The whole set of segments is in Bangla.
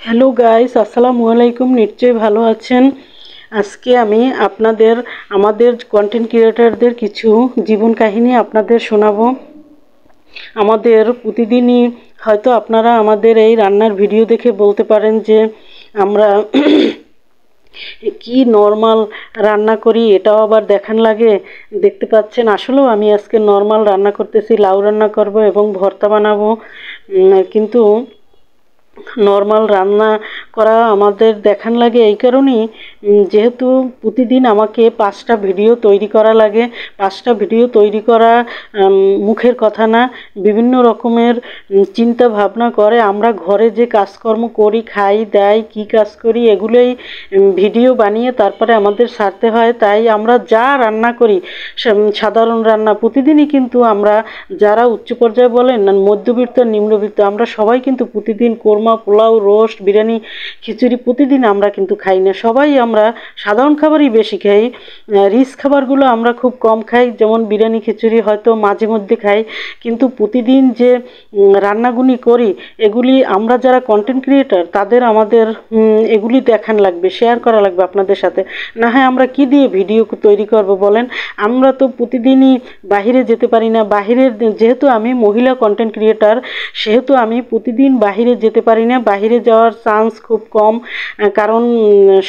হ্যালো গাইস, আসসালামু আলাইকুম। নিশ্চয়ই ভালো আছেন। আজকে আমি আমাদের কন্টেন্ট ক্রিয়েটরদের কিছু জীবন কাহিনী আপনাদের শোনাবো। আমাদের প্রতিদিনই হয়তো আপনারা আমাদের এই রান্নার ভিডিও দেখে বলতে পারেন যে আমরা কি নর্মাল রান্না করি, এটাও আবার দেখান লাগে। দেখতে পাচ্ছেন, আসলেও আমি আজকে নর্মাল রান্না করতেছি, লাউ রান্না করব এবং ভর্তা বানাবো। কিন্তু নর্মাল রান্না করা আমাদের দেখান লাগে এই কারণেই, যেহেতু প্রতিদিন আমাকে 5টা ভিডিও তৈরি করা লাগে। 5টা ভিডিও তৈরি করা মুখের কথা না, বিভিন্ন রকমের চিন্তা ভাবনা করে আমরা ঘরে যে কাজকর্ম করি, খাই দাই, কি কাজ করি, এগুলোই ভিডিও বানিয়ে তারপরে আমাদের ছাড়তে হয়। তাই আমরা যা রান্না করি, সাধারণ রান্না প্রতিদিনই, কিন্তু আমরা যারা উচ্চ পর্যায়ে বলেন না, মধ্যবিত্ত নিম্নবিত্ত, আমরা সবাই কিন্তু প্রতিদিন কোরমা, পোলাও, রোস্ট, বিরিয়ানি, খিচুড়ি প্রতিদিন আমরা কিন্তু খাই না। সবাই আমরা সাধারণ খাবারই বেশি খাই। রিচ খাবারগুলো আমরা খুব কম খাই, যেমন বিরিয়ানি, খিচুড়ি হয়তো মাঝে মধ্যে খাই। কিন্তু প্রতিদিন যে রান্নাগুলি করি, এগুলি আমরা যারা কন্টেন্ট ক্রিয়েটর তাদের আমাদের এগুলি দেখান লাগবে, শেয়ার করা লাগবে আপনাদের সাথে। না হয় আমরা কি দিয়ে ভিডিও তৈরি করব বলেন? আমরা তো প্রতিদিনই বাহিরে যেতে পারি না। বাহিরের, যেহেতু আমি মহিলা কন্টেন্ট ক্রিয়েটর, সেহেতু আমি প্রতিদিন বাহিরে যেতে পারি না। বাহিরে যাওয়ার চান্স খুব কম, কারণ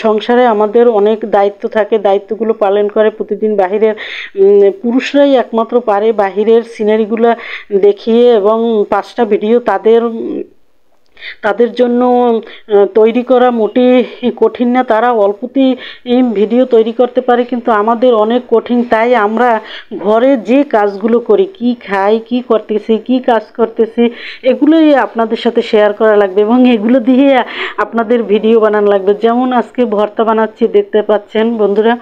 সংসারে আমাদের অনেক দায়িত্ব থাকে, দায়িত্বগুলো পালন করে প্রতিদিন বাহিরের পুরুষরাই একমাত্র পারে বাহিরের সিনারিগুলো দেখিয়ে, এবং 5টা ভিডিও তাদের জন্য তৈরি করা মোটেই কঠিন না। তারা অল্পতেই ভিডিও তৈরি করতে পারে, কিন্তু আমাদের অনেক কঠিন। তাই আমরা ঘরে যে কাজগুলো করি, কি খাই, কি করতেছি, কি কাজ করতেছি, এগুলোই আপনাদের সাথে শেয়ার করা লাগবে এবং এগুলো দিয়ে আপনাদের ভিডিও বানানো লাগবে। যেমন আজকে ভর্তা বানাচ্ছি, দেখতে পাচ্ছেন বন্ধুরা।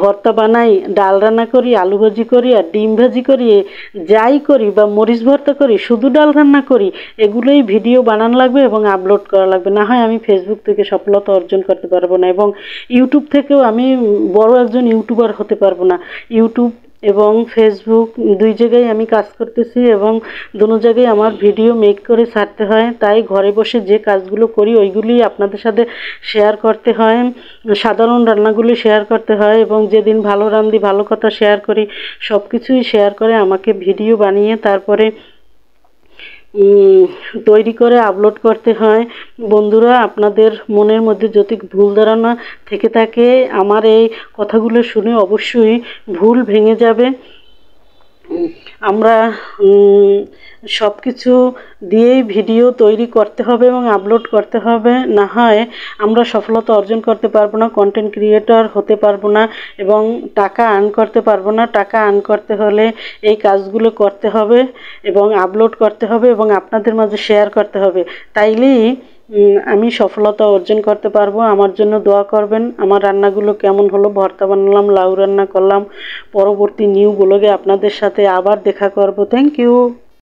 ভর্তা বানাই, ডাল রান্না করি, আলু ভাজি করি, আর ডিম ভাজি করি, যাই করি, বা মরিচ ভর্তা করি, শুধু ডাল রান্না করি, এগুলোই ভিডিও বানানো লাগবে এবং আপলোড করা লাগবে। না হয় আমি ফেসবুক থেকে সফলতা অর্জন করতে পারবো না, এবং ইউটিউব থেকেও আমি বড় একজন ইউটিউবার হতে পারবো না। ইউটিউব এবং ফেসবুক দুই জায়গায় আমি কাজ করতেছি, এবং দুটো জায়গায় আমার ভিডিও মেক করে ছাড়তে হয়। তাই ঘরে বসে যে কাজগুলো করি ওইগুলি আপনাদের সাথে শেয়ার করতে হয়, সাধারণ রান্নাগুলি শেয়ার করতে হয়, এবং যেদিন ভালো রান্ধি, ভালো কথা শেয়ার করি, সব কিছুই শেয়ার করে আমাকে ভিডিও বানিয়ে তারপরে তৈরি করে আপলোড করতে হয়। বন্ধুরা, আপনাদের মনের মধ্যে যদি ভুল ধারণা থেকে থাকে, আমার এই কথাগুলো শুনে অবশ্যই ভুল ভেঙে যাবে। আমরা সব কিছু দিয়েই ভিডিও তৈরি করতে হবে এবং আপলোড করতে হবে, না হয় আমরা সফলতা অর্জন করতে পারবো না, কন্টেন্ট ক্রিয়েটর হতে পারবো না, এবং টাকা আর্ন করতে পারবো না। টাকা আর্ন করতে হলে এই কাজগুলো করতে হবে এবং আপলোড করতে হবে এবং আপনাদের মাঝে শেয়ার করতে হবে। তাইলেই আমি সফলতা অর্জন করতে পারবো। আমার জন্য দোয়া করবেন। আমার রান্নাগুলো কেমন হলো, ভর্তা বানালাম, লাউ রান্না করলাম। পরবর্তী নিউ ব্লগে আপনাদের সাথে আবার দেখা করব। Thank you.